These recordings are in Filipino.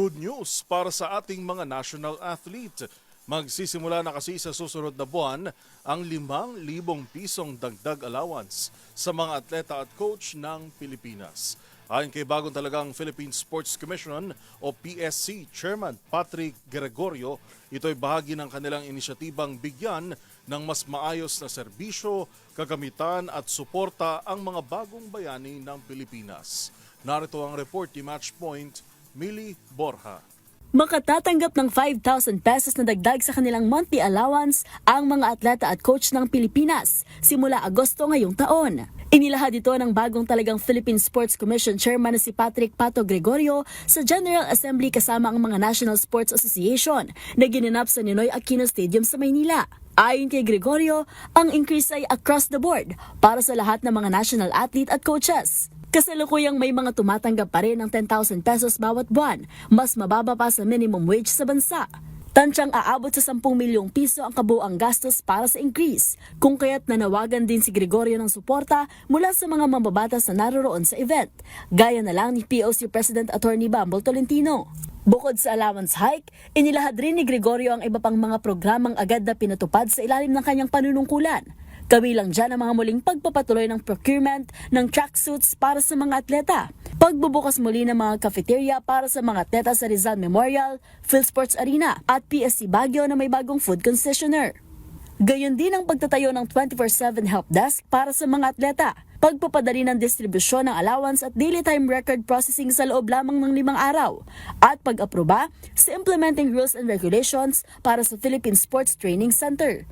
Good news para sa ating mga national athlete. Magsisimula na kasi sa susunod na buwan ang 5,000 pisong dagdag allowance sa mga atleta at coach ng Pilipinas. Ayon kay bagong talagang Philippine Sports Commission o PSC Chairman Patrick Gregorio, ito'y bahagi ng kanilang inisyatibang bigyan ng mas maayos na serbisyo, kagamitan at suporta ang mga bagong bayani ng Pilipinas. Narito ang report ni Matchpoint, Millie Borja. Makatatanggap ng 5,000 pesos na dagdag sa kanilang monthly allowance ang mga atleta at coach ng Pilipinas simula Agosto ngayong taon. Inilahad ito ng bagong talagang Philippine Sports Commission Chairman na si Patrick Pato Gregorio sa General Assembly kasama ang mga National Sports Association na ginanap sa Ninoy Aquino Stadium sa Maynila. Ayon kay Gregorio, ang increase ay across the board para sa lahat ng mga national athlete at coaches. Kasalukuyang may mga tumatanggap pa rin ng 10,000 pesos bawat buwan, mas mababa pa sa minimum wage sa bansa. Tansyang aabot sa 10 milyong piso ang kabuang gastos para sa increase, kung kaya't nanawagan din si Gregorio ng suporta mula sa mga mambabatas na naroroon sa event, gaya na lang ni POC President Attorney Bambol Tolentino. Bukod sa allowance hike, inilahad rin ni Gregorio ang iba pang mga programang agad na pinatupad sa ilalim ng kanyang panunungkulan. Kabilang dyan ang mga muling pagpapatuloy ng procurement ng tracksuits para sa mga atleta, pagbubukas muli ng mga cafeteria para sa mga atleta sa Rizal Memorial, PhilSports Arena at PSC Baguio na may bagong food concessionaire. Gayon din ang pagtatayo ng 24/7 help desk para sa mga atleta, pagpapadali ng distribusyon ng allowance at daily time record processing sa loob lamang ng 5 araw, at pag-aproba sa implementing rules and regulations para sa Philippine Sports Training Center.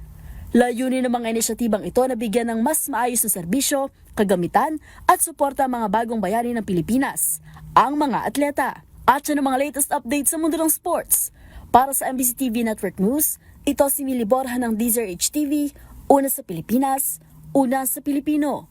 Layunin ng mga inisyatibang ito na bigyan ng mas maayos na serbisyo, kagamitan at suporta ang mga bagong bayani ng Pilipinas, ang mga atleta. At yan ang mga latest updates sa mundo ng sports. Para sa MBC TV Network News, ito si Millie Borja ng DZRH TV, una sa Pilipinas, una sa Pilipino.